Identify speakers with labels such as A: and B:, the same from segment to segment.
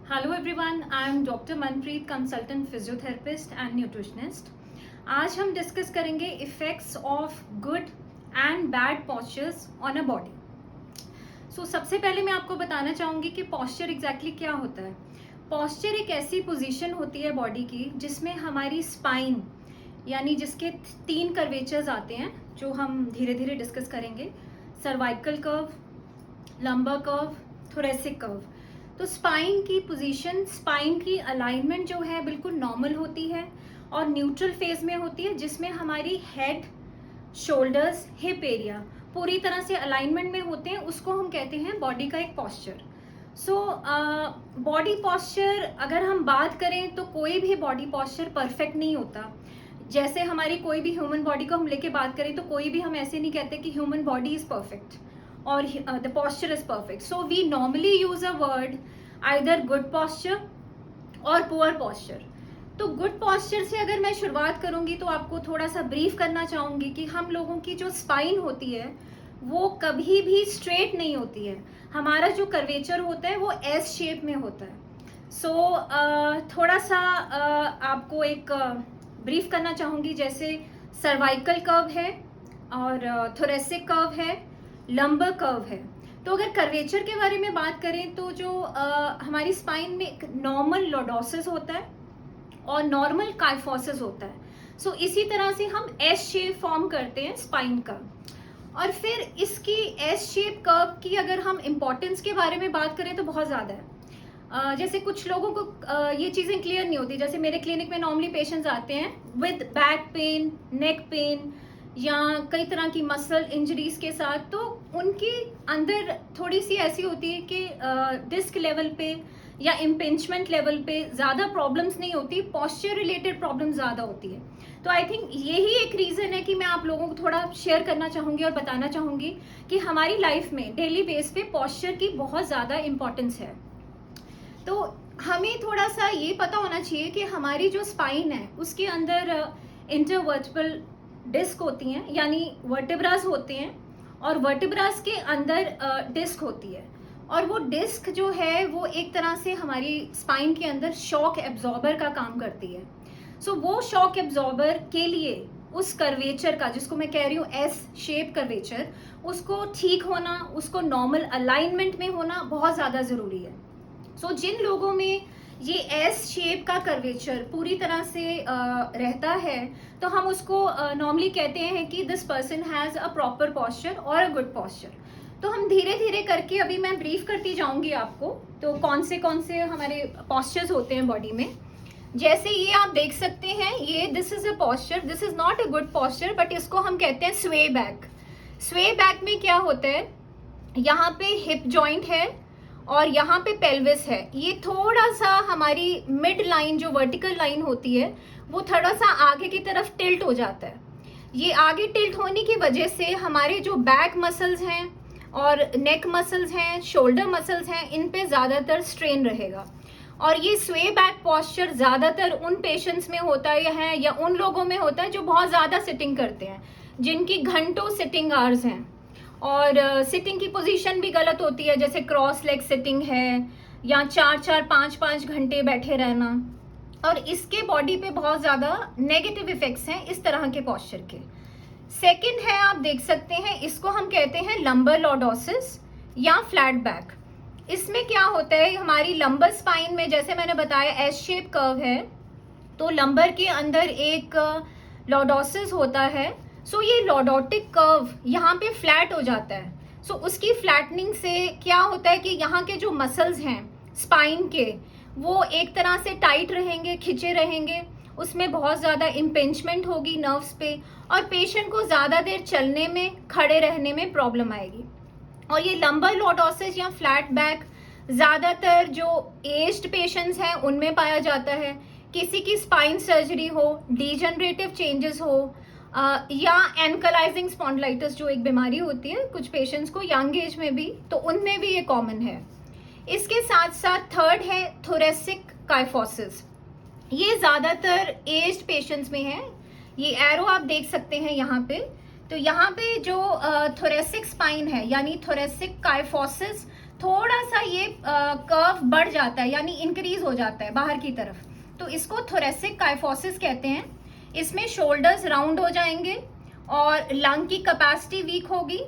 A: Hello everyone, I am doctor Manpreet, consultant physiotherapist and nutritionist. आज हम discuss करेंगे effects of good and bad postures on a body. So सबसे पहले मैं आपको बताना चाहूँगी कि पॉस्चर एग्जैक्टली क्या होता है। पॉस्चर एक ऐसी पोजीशन होती है बॉडी की जिसमें हमारी स्पाइन यानी जिसके 3 कर्वेचर्स आते हैं जो हम धीरे धीरे डिस्कस करेंगे। Cervical curve, lumbar curve, thoracic curve. तो स्पाइन की पोजीशन, स्पाइन की अलाइनमेंट जो है बिल्कुल नॉर्मल होती है और न्यूट्रल फेज में होती है, जिसमें हमारी हेड, शोल्डर्स, हिप एरिया पूरी तरह से अलाइनमेंट में होते हैं। उसको हम कहते हैं बॉडी का एक पॉस्चर। सो बॉडी पॉस्चर अगर हम बात करें तो कोई भी बॉडी पॉस्चर परफेक्ट नहीं होता। जैसे हमारी कोई भी ह्यूमन बॉडी को हम लेके बात करें तो कोई भी हम ऐसे नहीं कहते कि human body is perfect or the posture is perfect. So we normally use a word either good posture or poor posture. तो गुड पॉस्चर से अगर मैं शुरुआत करूंगी तो आपको थोड़ा सा ब्रीफ करना चाहूंगी कि हम लोगों की जो स्पाइन होती है वो कभी भी स्ट्रेट नहीं होती है। हमारा जो कर्वेचर होता है वो एस शेप में होता है। सो थोड़ा सा आपको एक ब्रीफ करना चाहूंगी। जैसे सर्वाइकल कर्व है और थोरेसिक कर्व है, लंबर कर्व है। तो अगर कर्वेचर के बारे में बात करें तो जो हमारी स्पाइन में एक नॉर्मल लॉर्डोसिस होता है और नॉर्मल काइफोसिस होता है। सो इसी तरह से हम एस शेप फॉर्म करते हैं स्पाइन का। और फिर इसकी एस शेप कर्व की अगर हम इम्पोर्टेंस के बारे में बात करें तो बहुत ज़्यादा है। जैसे कुछ लोगों को ये चीज़ें क्लियर नहीं होती। जैसे मेरे क्लिनिक में नॉर्मली पेशेंट्स आते हैं with back pain, neck pain या कई तरह की मसल इंजरीज के साथ, तो उनके अंदर थोड़ी सी ऐसी होती है कि डिस्क लेवल पे या इम्पिंचमेंट लेवल पे ज़्यादा प्रॉब्लम्स नहीं होती, पॉस्चर रिलेटेड प्रॉब्लम ज़्यादा होती है। तो आई थिंक यही एक रीज़न है कि मैं आप लोगों को थोड़ा शेयर करना चाहूँगी और बताना चाहूँगी कि हमारी लाइफ में डेली बेस पे पॉस्चर की बहुत ज़्यादा इम्पोर्टेंस है। तो हमें थोड़ा सा ये पता होना चाहिए कि हमारी जो स्पाइन है उसके अंदर इंटरवर्टिब्रल डिस्क होती हैं, यानी वर्टिब्रास होते हैं, और वर्टिब्रास के अंदर डिस्क होती है। और वो डिस्क जो है वो एक तरह से हमारी स्पाइन के अंदर शॉक एब्जॉर्बर का काम करती है। सो वो शॉक एब्जॉर्बर के लिए उस कर्वेचर का, जिसको मैं कह रही हूँ एस शेप कर्वेचर, उसको ठीक होना, उसको नॉर्मल अलाइनमेंट में होना बहुत ज़्यादा ज़रूरी है। सो जिन लोगों में ये एस शेप का कर्वेचर पूरी तरह से रहता है तो हम उसको नॉर्मली कहते हैं कि this person has a proper posture और अ गुड पॉस्चर। तो हम धीरे धीरे करके अभी मैं ब्रीफ करती जाऊंगी आपको तो कौन से हमारे पॉस्चर्स होते हैं बॉडी में। जैसे ये आप देख सकते हैं, ये this is a posture, this is not a good posture, but इसको हम कहते हैं स्वे बैक। स्वे बैक में क्या होता है, यहाँ पे हिप जॉइंट है और यहाँ पे पेल्विस है। ये थोड़ा सा हमारी मिड लाइन जो वर्टिकल लाइन होती है वो थोड़ा सा आगे की तरफ टिल्ट हो जाता है। ये आगे टिल्ट होने की वजह से हमारे जो बैक मसल्स हैं और नेक मसल्स हैं, शोल्डर मसल्स हैं, इन पे ज़्यादातर स्ट्रेन रहेगा। और ये स्वे बैक पॉस्चर ज़्यादातर उन पेशेंट्स में होता है या उन लोगों में होता है जो बहुत ज़्यादा सिटिंग करते हैं, जिनकी घंटों सिटिंग आवर्स हैं। और सिटिंग की पोजीशन भी गलत होती है, जैसे क्रॉस लेग सिटिंग है या 4-4, 5-5 घंटे बैठे रहना। और इसके बॉडी पे बहुत ज़्यादा नेगेटिव इफेक्ट्स हैं इस तरह के पॉस्चर के। सेकंड है, आप देख सकते हैं, इसको हम कहते हैं लंबर लॉर्डोसिस या फ्लैट बैक। इसमें क्या होता है, हमारी लंबर स्पाइन में जैसे मैंने बताया एस शेप कर्व है, तो लंबर के अंदर एक लॉर्डोसिस होता है। सो ये लॉर्डोटिक कर्व यहाँ पे फ्लैट हो जाता है। सो उसकी फ्लैटनिंग से क्या होता है कि यहाँ के जो मसल्स हैं स्पाइन के वो एक तरह से टाइट रहेंगे, खिंचे रहेंगे, उसमें बहुत ज़्यादा इम्पिंचमेंट होगी नर्व्स पे और पेशेंट को ज़्यादा देर चलने में, खड़े रहने में प्रॉब्लम आएगी। और ये लंबर लॉर्डोसिस या फ्लैट बैक ज़्यादातर जो एज्ड पेशेंट्स हैं उनमें पाया जाता है। किसी की स्पाइन सर्जरी हो, डीजनरेटिव चेंजेस हो, या एनकलाइजिंग स्पॉन्डिलाइटिस जो एक बीमारी होती है कुछ पेशेंट्स को यंग एज में भी, तो उनमें भी ये कॉमन है। इसके साथ साथ थर्ड है थोरेसिक काइफोसिस। ये ज़्यादातर एज्ड पेशेंट्स में है। ये एरो आप देख सकते हैं यहाँ पे। तो यहाँ पे जो थोरेसिक स्पाइन है यानी थोरेसिक काइफोसिस, थोड़ा सा ये कर्व बढ़ जाता है, यानी इंक्रीज हो जाता है बाहर की तरफ, तो इसको थोरेसिक काइफोसिस कहते हैं। इसमें शोल्डर्स राउंड हो जाएंगे और लंग की कैपेसिटी वीक होगी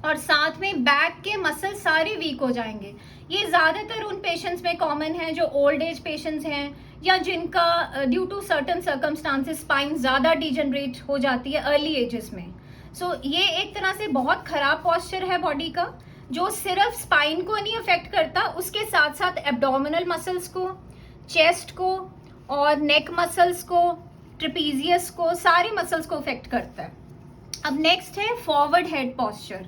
A: और साथ में बैक के मसल सारे वीक हो जाएंगे। ये ज़्यादातर उन पेशेंट्स में कॉमन है जो ओल्ड एज पेशेंट्स हैं या जिनका due to certain circumstances spine ज़्यादा डिजनरेट हो जाती है अर्ली एजेस में। सो ये एक तरह से बहुत ख़राब पॉस्चर है बॉडी का, जो सिर्फ स्पाइन को नहीं अफेक्ट करता, उसके साथ साथ एब्डोमिनल मसल्स को, चेस्ट को और नेक मसल्स को, ट्रिपीजियस को, सारे मसल्स को अफेक्ट करता है। अब नेक्स्ट है forward head posture.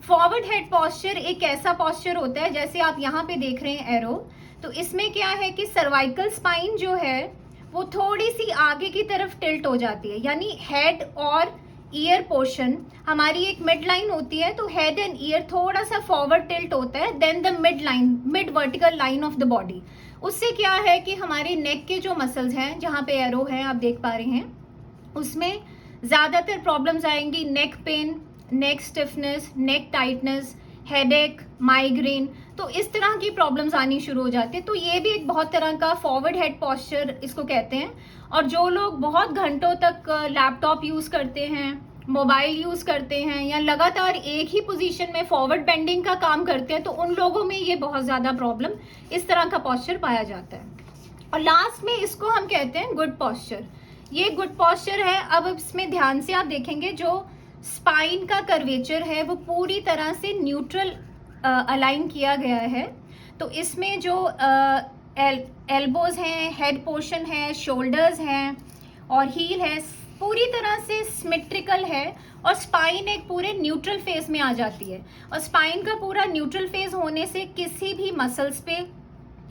A: Forward head posture एक ऐसा पॉस्चर होता है, जैसे आप यहाँ पे देख रहे हैं एरो, तो इसमें क्या है कि सर्वाइकल स्पाइन जो है वो थोड़ी सी आगे की तरफ टिल्ट हो जाती है, यानी हेड और ईयर पोर्शन, हमारी एक मिड लाइन होती है, तो हेड एंड ईयर थोड़ा सा फॉरवर्ड टिल्ट होता है then the mid vertical line of the body. उससे क्या है कि हमारे नेक के जो मसल्स हैं, जहाँ पे एरो है आप देख पा रहे हैं, उसमें ज़्यादातर प्रॉब्लम्स आएंगी, नेक पेन, नेक स्टिफनेस, नेक टाइटनेस, हेडेक, माइग्रेन, तो इस तरह की प्रॉब्लम्स आनी शुरू हो जाती है। तो ये भी एक बहुत तरह का फॉरवर्ड हेड पॉस्चर इसको कहते हैं। और जो लोग बहुत घंटों तक लैपटॉप यूज़ करते हैं, मोबाइल यूज़ करते हैं या लगातार एक ही पोजीशन में फॉरवर्ड बेंडिंग का काम करते हैं, तो उन लोगों में ये बहुत ज़्यादा प्रॉब्लम, इस तरह का पॉस्चर पाया जाता है। और लास्ट में इसको हम कहते हैं गुड पॉस्चर। ये गुड पॉस्चर है। अब इसमें ध्यान से आप देखेंगे जो स्पाइन का कर्वेचर है वो पूरी तरह से न्यूट्रल अलाइन किया गया है। तो इसमें जो एल्बोज हैं, हेड पोर्शन है, शोल्डर्स हैं और हील है, पूरी तरह से सिमेट्रिकल है और स्पाइन एक पूरे न्यूट्रल फेज में आ जाती है। और स्पाइन का पूरा न्यूट्रल फेज होने से किसी भी मसल्स पे,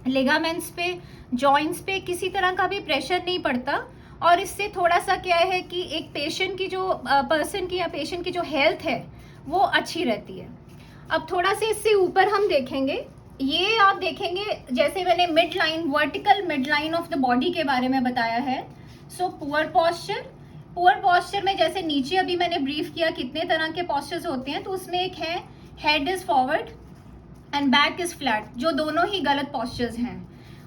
A: लिगामेंट्स पे, जॉइंट्स पे किसी तरह का भी प्रेशर नहीं पड़ता। और इससे थोड़ा सा क्या है कि एक पेशेंट की जो पर्सन की या पेशेंट की जो हेल्थ है वो अच्छी रहती है। अब थोड़ा सा इससे ऊपर हम देखेंगे, ये आप देखेंगे जैसे मैंने mid line, vertical mid line of the body के बारे में बताया है। So poor posture, poor posture में जैसे नीचे अभी मैंने ब्रीफ किया कितने तरह के पॉस्चर्स होते हैं, तो उसमें एक है head is forward and back is flat, जो दोनों ही गलत पॉस्चर्स हैं।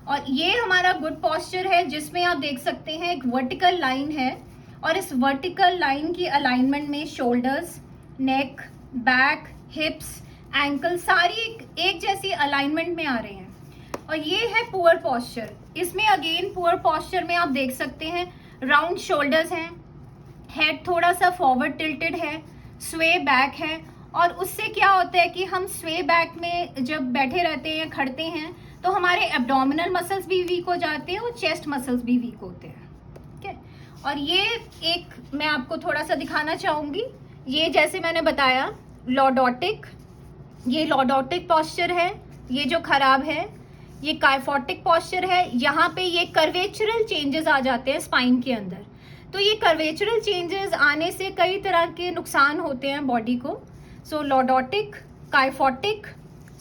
A: और ये हमारा गुड पॉस्चर है जिसमें आप देख सकते हैं एक वर्टिकल लाइन है और इस वर्टिकल लाइन की अलाइनमेंट में शोल्डर्स, नेक, बैक, हिप्स, एंकल सारी एक जैसी अलाइनमेंट में आ रहे हैं। और ये है पुअर पॉस्चर। इसमें अगेन पुअर पॉस्चर में आप देख सकते हैं राउंड शोल्डर्स हैं, हेड थोड़ा सा फॉरवर्ड टिल्टेड है, स्वे बैक है। और उससे क्या होता है कि हम स्वे बैक में जब बैठे रहते हैं, खड़ते हैं, तो हमारे एब्डोमिनल मसल्स भी वीक हो जाते हैं और चेस्ट मसल्स भी वीक होते हैं। ठीक है। और ये एक मैं आपको थोड़ा सा दिखाना चाहूँगी, ये जैसे मैंने बताया लॉर्डोटिक, ये लॉर्डोटिक पॉस्चर है, ये जो खराब है ये काइफोटिक पॉस्चर है। यहाँ पे ये कर्वेचरल चेंजेस आ जाते हैं स्पाइन के अंदर। तो ये कर्वेचरल चेंजेस आने से कई तरह के नुकसान होते हैं बॉडी को। सो लॉर्डोटिक, काइफोटिक,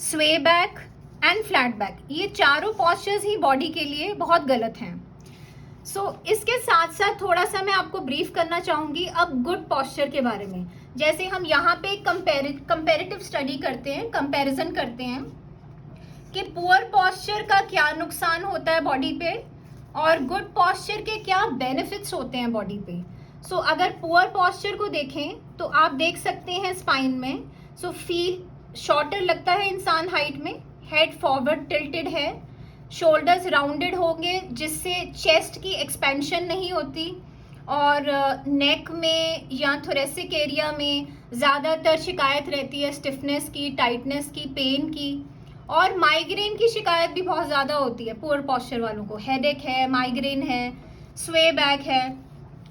A: स्वे बैक एंड फ्लैट बैक, ये चारों पॉस्चर्स ही बॉडी के लिए बहुत गलत हैं। सो इसके साथ साथ थोड़ा सा मैं आपको ब्रीफ करना चाहूँगी अब गुड पॉस्चर के बारे में। जैसे हम यहाँ पे कंपेरेटिव स्टडी करते हैं, कंपैरिजन करते हैं कि पुअर पॉस्चर का क्या नुकसान होता है बॉडी पे और गुड पॉस्चर के क्या बेनिफिट्स होते हैं बॉडी पे। सो अगर पुअर पॉस्चर को देखें तो आप देख सकते हैं स्पाइन में, सो फील शॉर्टर लगता है इंसान हाइट में, हेड फॉरवर्ड टिल्टेड है, शोल्डर्स राउंडेड होंगे जिससे चेस्ट की एक्सपेंशन नहीं होती और नेक में या थोरेसिक एरिया में ज़्यादातर शिकायत रहती है स्टिफनेस की, टाइटनेस की, पेन की और माइग्रेन की शिकायत भी बहुत ज़्यादा होती है पुअर पॉस्चर वालों को। हेडेक है, माइग्रेन है, स्वे बैक है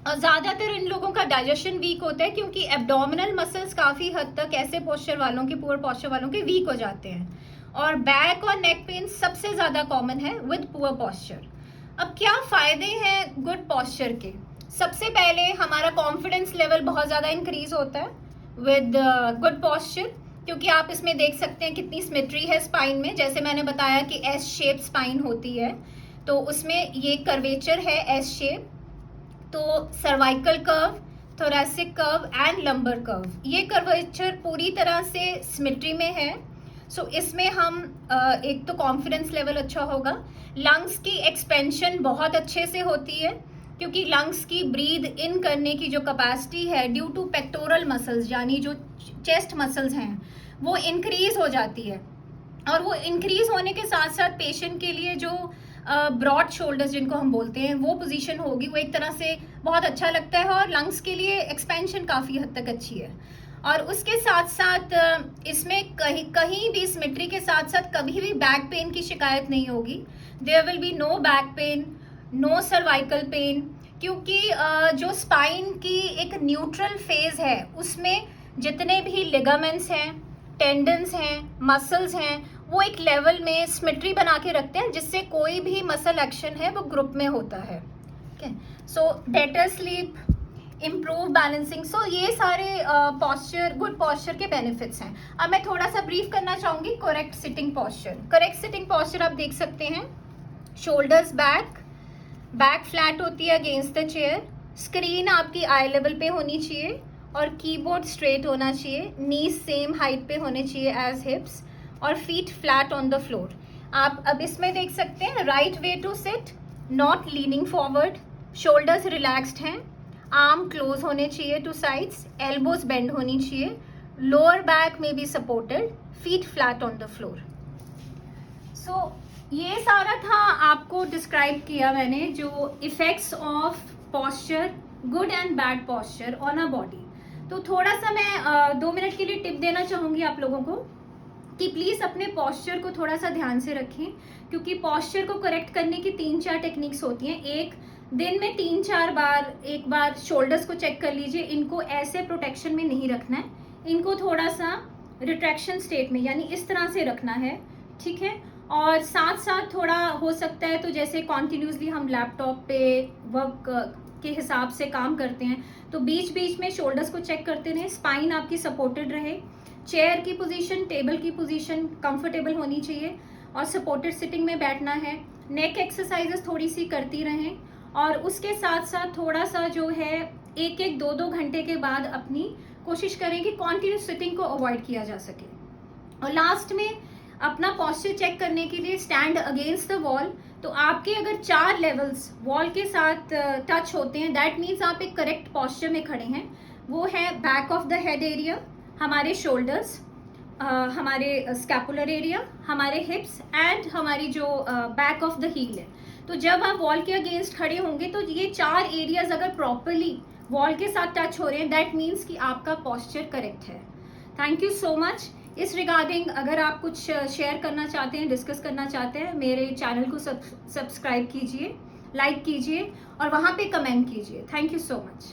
A: और ज़्यादातर इन लोगों का डाइजेशन वीक होता है क्योंकि एब्डोमिनल मसल्स काफ़ी हद तक ऐसे पॉस्चर वालों के, पुअर पॉस्चर वालों के वीक हो जाते हैं। और बैक और नेक पेन सबसे ज़्यादा कॉमन है विद पुअर पॉस्चर। अब क्या फ़ायदे हैं गुड पॉस्चर के? सबसे पहले हमारा कॉन्फिडेंस लेवल बहुत ज़्यादा इंक्रीज होता है विद गुड पॉस्चर, क्योंकि आप इसमें देख सकते हैं कितनी सिमेट्री है स्पाइन में। जैसे मैंने बताया कि एस शेप स्पाइन होती है, तो उसमें ये कर्वेचर है एस शेप। तो cervical curve, thoracic curve and lumbar curve, ये कर्वेचर पूरी तरह से सिमेट्री में है। सो इसमें हम एक तो कॉन्फिडेंस लेवल अच्छा होगा, लंग्स की एक्सपेंशन बहुत अच्छे से होती है क्योंकि लंग्स की ब्रीद इन करने की जो कैपेसिटी है ड्यू टू पेक्टोरल मसल्स यानी जो चेस्ट मसल्स हैं वो इंक्रीज हो जाती है, और वो इंक्रीज होने के साथ साथ पेशेंट के लिए जो ब्रॉड शोल्डर्स जिनको हम बोलते हैं वो पोजीशन होगी, वो एक तरह से बहुत अच्छा लगता है और लंग्स के लिए एक्सपेंशन काफ़ी हद तक अच्छी है। और उसके साथ साथ इसमें कहीं कहीं भी सिमेट्री के साथ साथ कभी भी बैक पेन की शिकायत नहीं होगी। There will be no back pain, no cervical pain, क्योंकि जो स्पाइन की एक न्यूट्रल फेज है उसमें जितने भी लिगामेंट्स हैं, टेंडन्स हैं, मसल्स हैं, वो एक लेवल में सिमेट्री बना के रखते हैं जिससे कोई भी मसल एक्शन है वो ग्रुप में होता है। So better sleep, improve balancing, so ये सारे पॉस्चर, गुड पॉस्चर के बेनिफिट्स हैं। अब मैं थोड़ा सा ब्रीफ करना चाहूँगी correct sitting posture. Correct sitting posture आप देख सकते हैं, शोल्डर्स बैक, बैक फ्लैट होती है अगेंस्ट द चेयर, स्क्रीन आपकी आई लेवल पे होनी चाहिए और कीबोर्ड स्ट्रेट होना चाहिए, नीज सेम हाइट पे होने चाहिए एज हिप्स और feet flat on the floor. आप अब इसमें देख सकते हैं right way to sit, not leaning forward, shoulders relaxed हैं, आर्म क्लोज होने चाहिए टू साइड्स, एल्बोज बेंड होनी चाहिए, लोअर बैक में be supported, feet flat on the floor. So ये सारा था आपको डिस्क्राइब किया मैंने जो effects of posture, good and bad posture on a body. तो थोड़ा सा मैं 2 मिनट के लिए टिप देना चाहूँगी आप लोगों को कि प्लीज़ अपने पॉस्चर को थोड़ा सा ध्यान से रखें, क्योंकि पॉस्चर को करेक्ट करने की 3-4 टेक्निक्स होती हैं। एक दिन में 3-4 बार एक बार शोल्डर्स को चेक कर लीजिए, इनको ऐसे प्रोटेक्शन में नहीं रखना है, इनको थोड़ा सा रिट्रैक्शन स्टेट में यानी इस तरह से रखना है, ठीक है। और साथ साथ थोड़ा हो सकता है तो जैसे कॉन्टिन्यूसली हम लैपटॉप पे वर्क के हिसाब से काम करते हैं तो बीच बीच में शोल्डर्स को चेक करते रहें, स्पाइन आपकी सपोर्टेड रहे, चेयर की पोजीशन, टेबल की पोजीशन कंफर्टेबल होनी चाहिए और सपोर्टेड सिटिंग में बैठना है। नेक एक्सरसाइजेस थोड़ी सी करती रहें और उसके साथ साथ थोड़ा सा जो है 1-1, 2-2 घंटे के बाद अपनी कोशिश करें कि कॉन्टिन्यूस सिटिंग को अवॉइड किया जा सके। और लास्ट में अपना पॉस्चर चेक करने के लिए स्टैंड अगेंस्ट द वॉल, तो आपके अगर 4 लेवल्स वॉल के साथ टच होते हैं दैट मीन्स आप एक करेक्ट पॉस्चर में खड़े हैं। वो है back of the head area, हमारे शोल्डर्स, हमारे स्कैपुलर एरिया, हमारे हिप्स एंड हमारी जो बैक ऑफ द हील है। तो जब आप वॉल के अगेंस्ट खड़े होंगे तो ये 4 एरियाज अगर प्रॉपरली वॉल के साथ टच हो रहे हैं दैट मीन्स कि आपका पॉस्चर करेक्ट है। Thank you so much. इस रिगार्डिंग अगर आप कुछ शेयर करना चाहते हैं, डिस्कस करना चाहते हैं, मेरे चैनल को सब्सक्राइब कीजिए, लाइक कीजिए और वहाँ पे कमेंट कीजिए। Thank you so much.